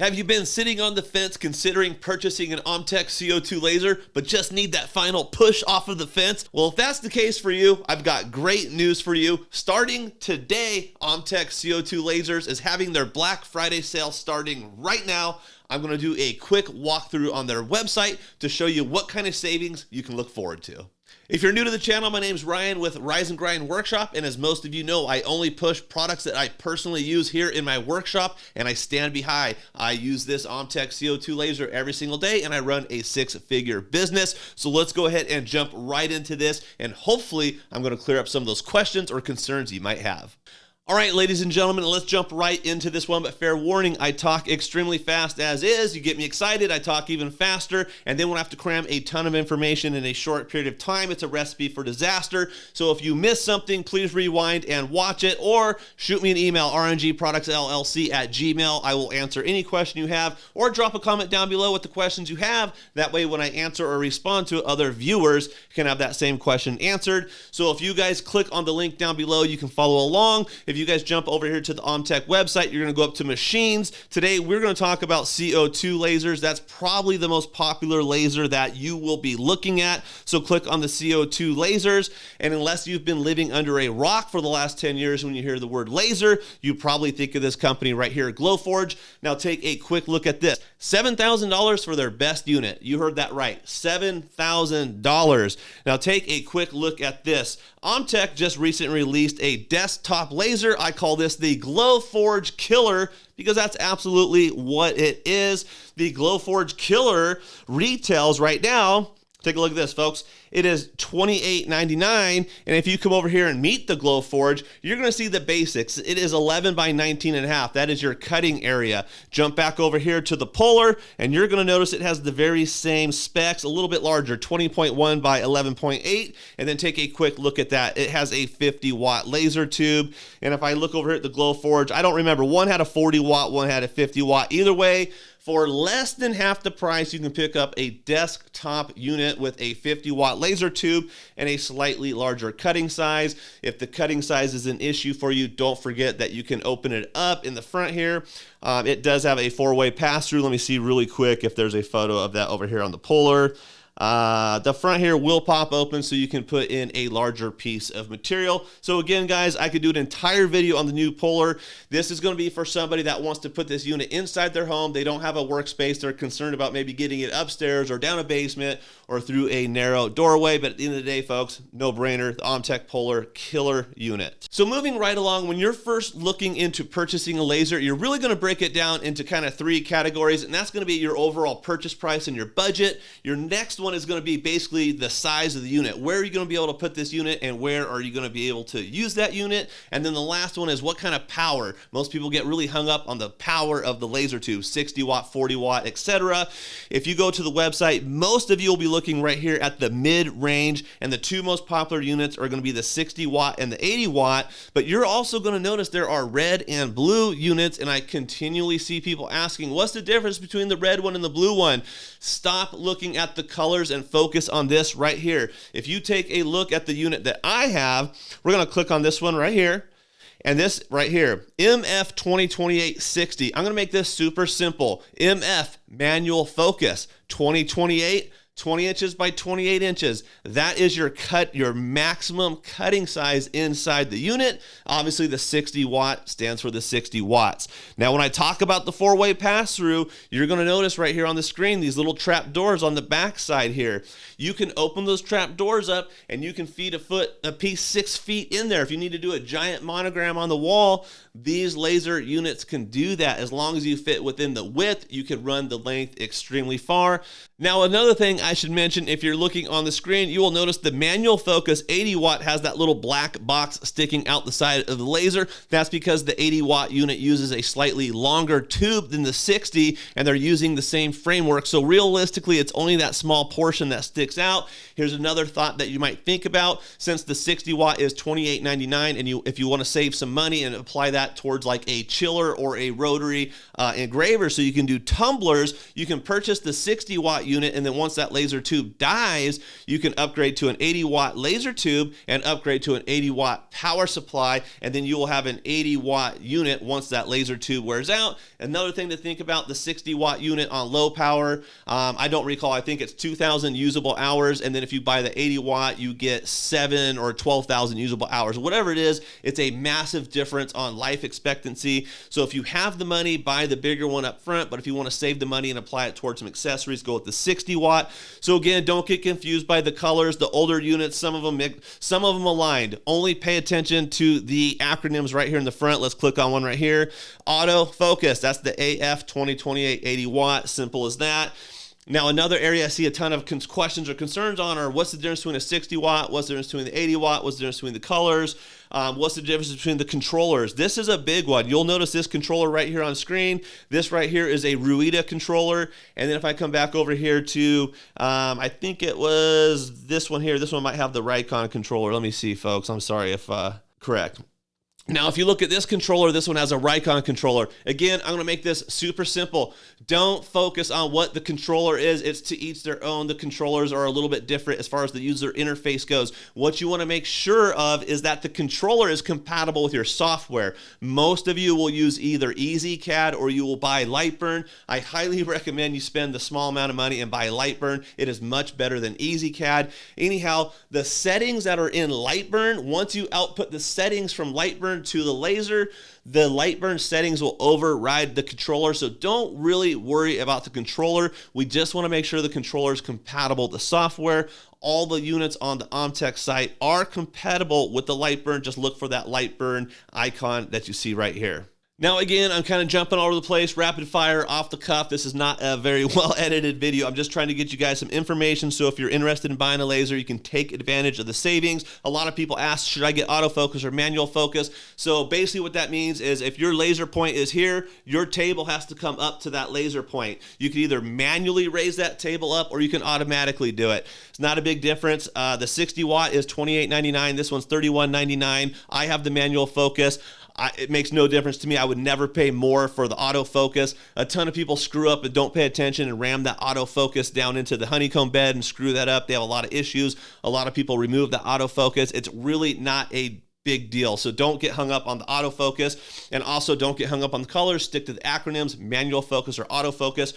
Have you been sitting on the fence considering purchasing an OMTech CO2 laser, but just need that final push off of the fence? Well, if that's the case for you, I've got great news for you. Starting today, OMTech CO2 Lasers is having their Black Friday sale starting right now. I'm going to do a quick walkthrough on their website to show you what kind of savings you can look forward to. If you're new to the channel, my name's Ryan with Rise and Grind Workshop, and as most of you know, I only push products that I personally use here in my workshop, and I stand behind. I use this OMTech CO2 laser every single day, and I run a six-figure business. So let's go ahead and jump right into this, and hopefully I'm going to clear up some of those questions or concerns you might have. All right, ladies and gentlemen, let's jump right into this one, but fair warning, I talk extremely fast as is. You get me excited, I talk even faster, and then when I have to cram a ton of information in a short period of time, it's a recipe for disaster. So if you miss something, please rewind and watch it, or shoot me an email, rngproductsllc@gmail. I will answer any question you have, or drop a comment down below with the questions you have. That way, when I answer or respond to it, other viewers can have that same question answered. So if you guys click on the link down below, you can follow along. If you guys jump over here to the OMTech website, you're going to go up to machines. Today, we're going to talk about CO2 lasers. That's probably the most popular laser that you will be looking at. So click on the CO2 lasers. And unless you've been living under a rock for the last 10 years, when you hear the word laser, you probably think of this company right here, Glowforge. Now take a quick look at this. $7,000 for their best unit. You heard that right, $7,000. Now take a quick look at this. OMTech just recently released a desktop laser. I call this the Glowforge Killer because that's absolutely what it is. The Glowforge Killer retails right now, take a look at this, folks. It is $28.99, and if you come over here and meet the Glowforge, you're going to see the basics. It is 11 by 19.5. That is your cutting area. Jump back over here to the Polar, and you're going to notice it has the very same specs, a little bit larger, 20.1 by 11.8, and then take a quick look at that. It has a 50-watt laser tube, and if I look over here at the Glowforge, I don't remember. One had a 40-watt, one had a 50-watt. Either way, for less than half the price, you can pick up a desktop unit with a 50-watt laser tube and a slightly larger cutting size. If the cutting size is an issue for you, don't forget that you can open it up in the front here. It does have a 4-way pass-through. Let me see really quick if there's a photo of that over here on the Polar. The front here will pop open so you can put in a larger piece of material. So again, guys, I could do an entire video on the new Polar. This is going to be for somebody that wants to put this unit inside their home. They don't have a workspace. They're concerned about maybe getting it upstairs or down a basement or through a narrow doorway. But at the end of the day, folks, no brainer, the OMTech Polar Killer unit. So moving right along, when you're first looking into purchasing a laser, you're really going to break it down into kind of 3 categories, and that's going to be your overall purchase price and your budget. Your next one is going to be basically the size of the unit. Where are you going to be able to put this unit, and where are you going to be able to use that unit? And then the last one is what kind of power. Most people get really hung up on the power of the laser tube, 60 watt, 40 watt, etc. If you go to the website, most of you will be looking right here at the mid-range, and the 2 most popular units are going to be the 60 watt and the 80 watt, but you're also going to notice there are red and blue units, and I continually see people asking, what's the difference between the red one and the blue one? Stop looking at the colors and focus on this right here. If you take a look at the unit that I have, we're going to click on this one right here. And this right here, MF 2028-60. I'm going to make this super simple. MF, manual focus, 2028, 20 inches by 28 inches. That is your maximum cutting size inside the unit. Obviously, the 60 watt stands for the 60 watts. Now, when I talk about the 4-way pass-through, you're going to notice right here on the screen these little trap doors on the back side here. You can open those trap doors up, and you can feed a piece 6 feet in there. If you need to do a giant monogram on the wall, these laser units can do that. As long as you fit within the width, you can run the length extremely far. Now, another thing I should mention, if you're looking on the screen, you will notice the manual focus 80 watt has that little black box sticking out the side of the laser. That's because the 80 watt unit uses a slightly longer tube than the 60, and they're using the same framework. So realistically, it's only that small portion that sticks out. Here's another thought that you might think about. Since the 60 watt is $28.99, and if you want to save some money and apply that towards like a chiller or a rotary engraver so you can do tumblers, you can purchase the 60 watt unit, and then once that that laser tube dies, you can upgrade to an 80-watt laser tube and upgrade to an 80-watt power supply, and then you will have an 80-watt unit once that laser tube wears out. Another thing to think about, the 60-watt unit on low power, I don't recall, I think it's 2,000 usable hours, and then if you buy the 80-watt, you get 7 or 12,000 usable hours. Whatever it is, it's a massive difference on life expectancy. So if you have the money, buy the bigger one up front, but if you want to save the money and apply it towards some accessories, go with the 60-watt. So again, don't get confused by the colors, the older units, some of them aligned. Only pay attention to the acronyms right here in the front. Let's click on one right here. Auto focus, that's the AF 2028 80 watt, simple as that. Now, another area I see a ton of questions or concerns on are what's the difference between a 60 watt, what's the difference between the 80 watt, what's the difference between the colors, what's the difference between the controllers. This is a big one. You'll notice this controller right here on screen. This right here is a Ruida controller. And then if I come back over here to, I think it was this one here. This one might have the Raycon controller. Let me see, folks. I'm sorry if correct. Now, if you look at this controller, this one has a Raycon controller. Again, I'm going to make this super simple. Don't focus on what the controller is. It's to each their own. The controllers are a little bit different as far as the user interface goes. What you want to make sure of is that the controller is compatible with your software. Most of you will use either EasyCAD or you will buy Lightburn. I highly recommend you spend the small amount of money and buy Lightburn. It is much better than EasyCAD. Anyhow, the settings that are in Lightburn, once you output the settings from Lightburn to the laser, the Lightburn settings will override the controller. So don't really worry about the controller. We just want to make sure the controller is compatible with the software. All the units on the OMTech site are compatible with the Lightburn. Just look for that Lightburn icon that you see right here. Now, again, I'm kind of jumping all over the place, rapid fire, off the cuff. This is not a very well edited video. I'm just trying to get you guys some information. So if you're interested in buying a laser, you can take advantage of the savings. A lot of people ask, should I get autofocus or manual focus? So basically what that means is if your laser point is here, your table has to come up to that laser point. You can either manually raise that table up or you can automatically do it. It's not a big difference. The 60 watt is $28.99. This one's $31.99. I have the manual focus. It makes no difference to me. I would never pay more for the autofocus. A ton of people screw up and don't pay attention and ram that autofocus down into the honeycomb bed and screw that up. They have a lot of issues. A lot of people remove the autofocus. It's really not a big deal. So don't get hung up on the autofocus, and also don't get hung up on the colors. Stick to the acronyms, manual focus or autofocus.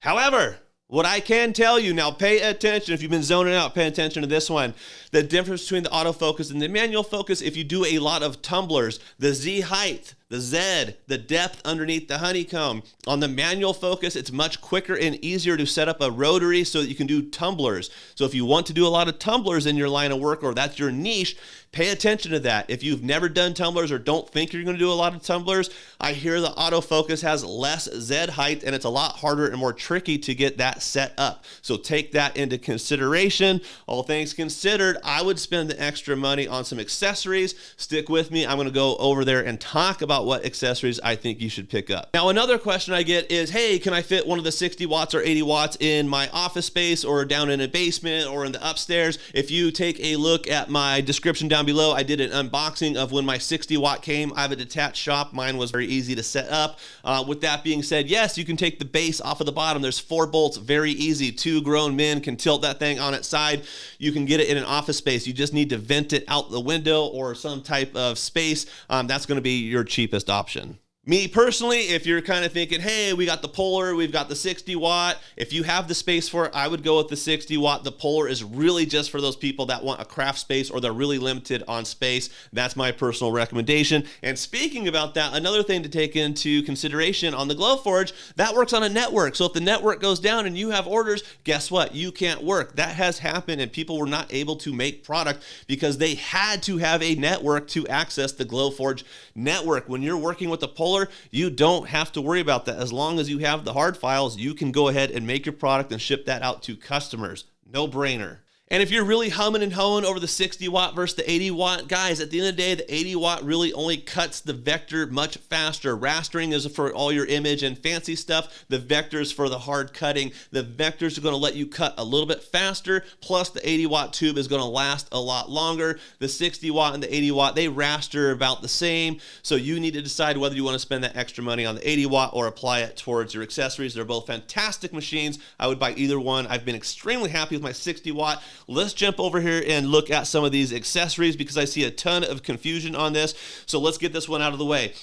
However, what I can tell you now, pay attention. If you've been zoning out, pay attention to this one. The difference between the autofocus and the manual focus, if you do a lot of tumblers, the Z height, the Z, the depth underneath the honeycomb. On the manual focus, it's much quicker and easier to set up a rotary so that you can do tumblers. So if you want to do a lot of tumblers in your line of work, or that's your niche, pay attention to that. If you've never done tumblers or don't think you're going to do a lot of tumblers, I hear the autofocus has less Z height and it's a lot harder and more tricky to get that set up. So take that into consideration. All things considered, I would spend the extra money on some accessories. Stick with me. I'm going to go over there and talk about what accessories I think you should pick up. Now, another question I get is, hey, can I fit one of the 60 watts or 80 watts in my office space or down in a basement or in the upstairs? If you take a look at my description down below, I did an unboxing of when my 60 watt came. I have a detached shop. Mine was very easy to set up. With that being said, yes, you can take the base off of the bottom. There's 4 bolts, very easy. 2 grown men can tilt that thing on its side. You can get it in an office space. You just need to vent it out the window or some type of space. That's going to be your cheapest option. Me personally, if you're kind of thinking, hey, we got the Polar, we've got the 60 watt. If you have the space for it, I would go with the 60 watt. The Polar is really just for those people that want a craft space or they're really limited on space. That's my personal recommendation. And speaking about that, another thing to take into consideration on the Glowforge, that works on a network. So if the network goes down and you have orders, guess what? You can't work. That has happened, and people were not able to make product because they had to have a network to access the Glowforge network. When you're working with the Polar, you don't have to worry about that. As long as you have the hard files, you can go ahead and make your product and ship that out to customers. No brainer. And if you're really humming and hoeing over the 60 watt versus the 80 watt, guys, at the end of the day, the 80 watt really only cuts the vector much faster. Rastering is for all your image and fancy stuff. The vectors for the hard cutting. The vectors are going to let you cut a little bit faster. Plus, the 80 watt tube is going to last a lot longer. The 60 watt and the 80 watt, they raster about the same. So you need to decide whether you want to spend that extra money on the 80 watt or apply it towards your accessories. They're both fantastic machines. I would buy either one. I've been extremely happy with my 60 watt. Let's jump over here and look at some of these accessories because I see a ton of confusion on this. So let's get this one out of the way.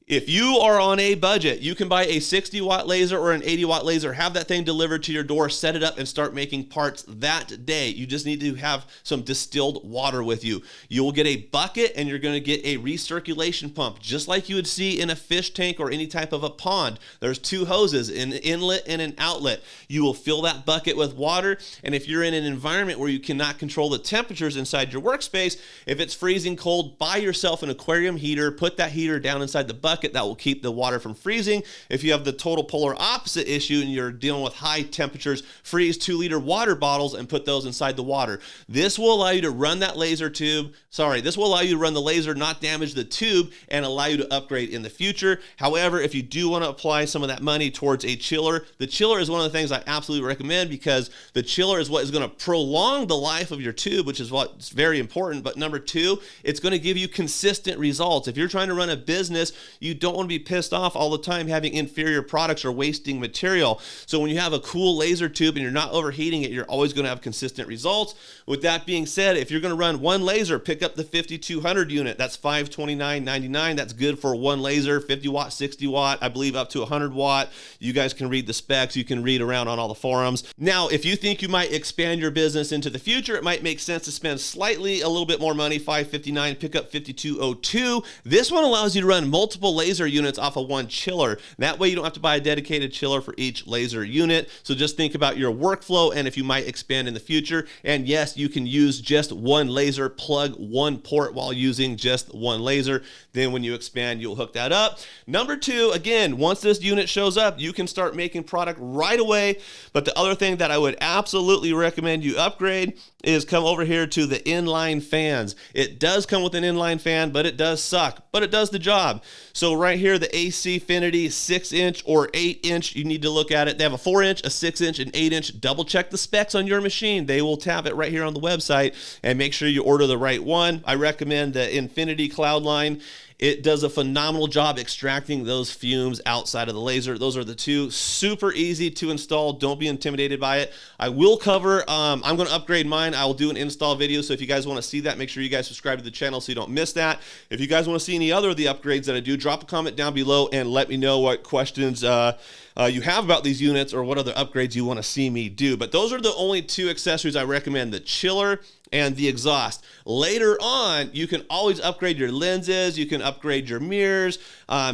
If you are on a budget, you can buy a 60 watt laser or an 80 watt laser, have that thing delivered to your door, set it up, and start making parts that day. You just need to have some distilled water with you. You will get a bucket and you're going to get a recirculation pump, just like you would see in a fish tank or any type of a pond. There's two hoses, an inlet and an outlet. You will fill that bucket with water, and if you're in an environment where you cannot control the temperatures inside your workspace, if it's freezing cold, buy yourself an aquarium heater, put that heater down inside the bucket. That will keep the water from freezing. If you have the total polar opposite issue and you're dealing with high temperatures, freeze 2-liter water bottles and put those inside the water. This will allow you to run that laser tube. This will allow you to run the laser, not damage the tube, and allow you to upgrade in the future. However, if you do want to apply some of that money towards a chiller, the chiller is one of the things I absolutely recommend because the chiller is what is going to prolong the life of your tube, which is what's very important. But number two, it's going to give you consistent results. If you're trying to run a business, you don't want to be pissed off all the time having inferior products or wasting material. So when you have a cool laser tube and you're not overheating it, you're always going to have consistent results. With that being said, if you're going to run one laser, pick up the 5200 unit. That's $529.99. That's good for one laser, 50 watt, 60 watt, I believe up to 100 watt. You guys can read the specs. You can read around on all the forums. Now, if you think you might expand your business into the future, it might make sense to spend slightly a little bit more money, $559, pick up 5202. This one allows you to run multiple laser units off of one chiller. That way you don't have to buy a dedicated chiller for each laser unit. So just think about your workflow and if you might expand in the future. And yes, you can use just one laser, plug one port while using just one laser. Then when you expand, you'll hook that up. Number two, again, once this unit shows up, you can start making product right away. But the other thing that I would absolutely recommend you upgrade is come over here to the inline fans. It does come with an inline fan, but it does suck, but it does the job. So right here, the AC Finity 6-inch or 8-inch, you need to look at it. They have a 4-inch, a 6-inch, and 8-inch. Double check the specs on your machine. They will tab it right here on the website and make sure you order the right one. I recommend the Infinity Cloud line. It does a phenomenal job extracting those fumes outside of the laser. Those are the two. Super easy to install. Don't be intimidated by it. I will cover, I'm going to upgrade mine. I will do an install video. So if you guys want to see that, make sure you guys subscribe to the channel so you don't miss that. If you guys want to see any other of the upgrades that I do, drop a comment down below and let me know what questions you have about these units or what other upgrades you want to see me do. But those are the only two accessories I recommend, the chiller and the exhaust. Later on, you can always upgrade your lenses, you can upgrade your mirrors,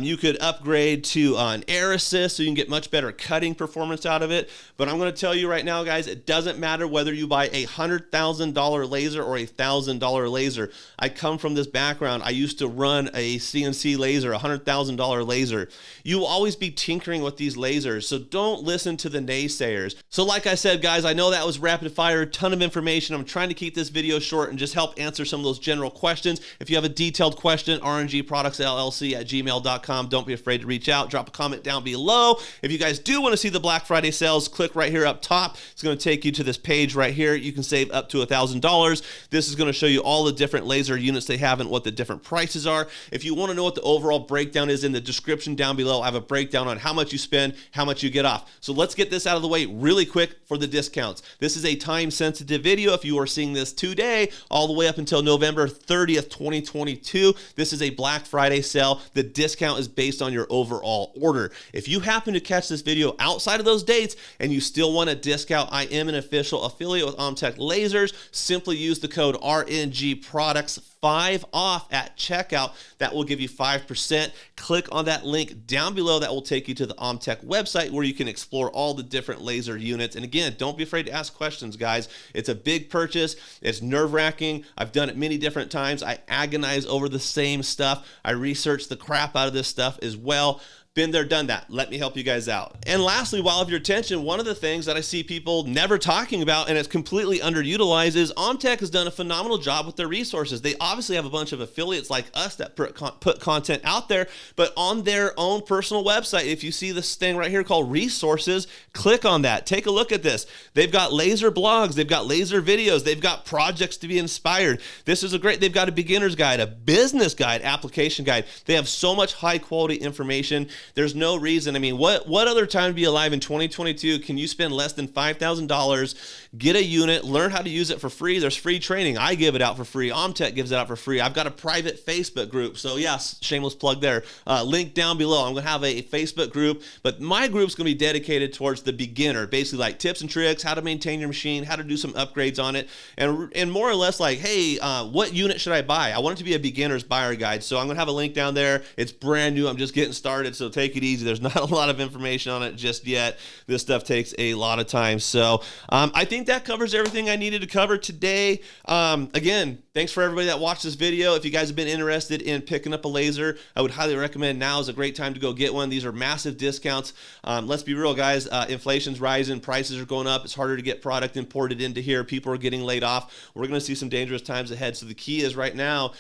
you could upgrade to an air assist so you can get much better cutting performance out of it. But I'm going to tell you right now, guys, it doesn't matter whether you buy a $100,000 laser or a $1,000 laser. I come from this background. I used to run a CNC laser, a $100,000 laser. You will always be tinkering with these lasers, so don't listen to the naysayers. So like I said, guys, I know that was rapid fire, ton of information. I'm trying to keep this video short and just help answer some of those general questions. If you have a detailed question, rngproductsllc@gmail.com. Don't be afraid to reach out. Drop a comment down below. If you guys do want to see the Black Friday sales, click right here up top. It's going to take you to this page right here. You can save up to $1,000. This is going to show you all the different laser units they have and what the different prices are. If you want to know what the overall breakdown is, in the description down below, I have a breakdown on how much you spend, how much you get off. So let's get this out of the way really quick for the discounts. This is a time-sensitive video. If you are seeing this today, all the way up until November 30th, 2022, this is a Black Friday sale. The discount is based on your overall order. If you happen to catch this video outside of those dates and you still want a discount, I am an official affiliate with OMTech Lasers. Simply use the code RNGPRODUCTS 5 off at checkout. That will give you 5%. Click on that link down below. That will take you to the OMTech website where you can explore all the different laser units. And again, don't be afraid to ask questions, guys. It's a big purchase. It's nerve-wracking. I've done it many different times. I agonize over the same stuff. I research the crap out of this stuff as well. Been there, done that. Let me help you guys out. And lastly, while I have your attention, one of the things that I see people never talking about, and it's completely underutilized, is OMTech has done a phenomenal job with their resources. They obviously have a bunch of affiliates like us that put content out there, but on their own personal website, if you see this thing right here called resources, click on that. Take a look at this. They've got laser blogs, they've got laser videos, they've got projects to be inspired. This is they've got a beginner's guide, a business guide, application guide. They have so much high quality information. There's no reason. I mean, what other time to be alive in 2022 can you spend less than $5,000, get a unit, learn how to use it for free? There's free training. I give it out for free. OMTech gives it out for free. I've got a private Facebook group. So yes, shameless plug there. Link down below. I'm going to have a Facebook group, but my group's going to be dedicated towards the beginner, basically like tips and tricks, how to maintain your machine, how to do some upgrades on it, and more or less like, hey, what unit should I buy? I want it to be a beginner's buyer guide. So I'm going to have a link down there. It's brand new. I'm just getting started. So take it easy. There's not a lot of information on it just yet. This stuff takes a lot of time. So I think that covers everything I needed to cover today. Again, thanks for everybody that watched this video. If you guys have been interested in picking up a laser, I would highly recommend now is a great time to go get one. These are massive discounts. Let's be real, guys. Inflation's rising. Prices are going up. It's harder to get product imported into here. People are getting laid off. We're going to see some dangerous times ahead. So the key is right now,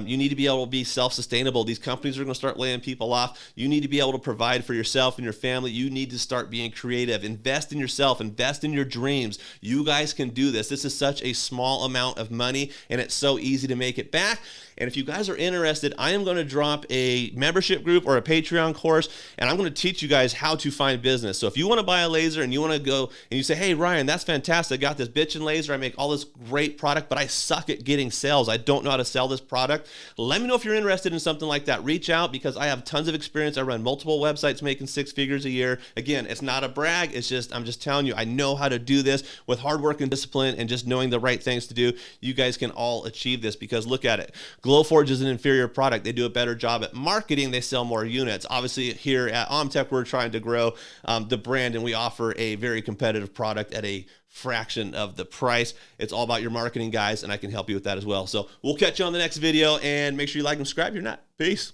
you need to be able to be self-sustainable. These companies are going to start laying people off. You need to be able to provide for yourself and your family. You need to start being creative. Invest in yourself. Invest in your dreams. You guys can do this. This is such a small amount of money, and it's so easy to make it back. And if you guys are interested, I am going to drop a membership group or a Patreon course, and I'm going to teach you guys how to find business. So if you want to buy a laser and you want to go and you say, hey, Ryan, that's fantastic. I got this bitchin' laser. I make all this great product, but I suck at getting sales. I don't know how to sell this product. Let me know if you're interested in something like that. Reach out because I have tons of experience. I run multiple websites making 6 figures a year. Again, it's not a brag. It's just, I'm just telling you, I know how to do this with hard work and discipline and just knowing the right things to do. You guys can all achieve this because look at it. Glowforge is an inferior product. They do a better job at marketing. They sell more units. Obviously, here at OMTech, we're trying to grow the brand, and we offer a very competitive product at a fraction of the price. It's all about your marketing, guys, and I can help you with that as well. So we'll catch you on the next video, and make sure you like and subscribe. You're not. Peace.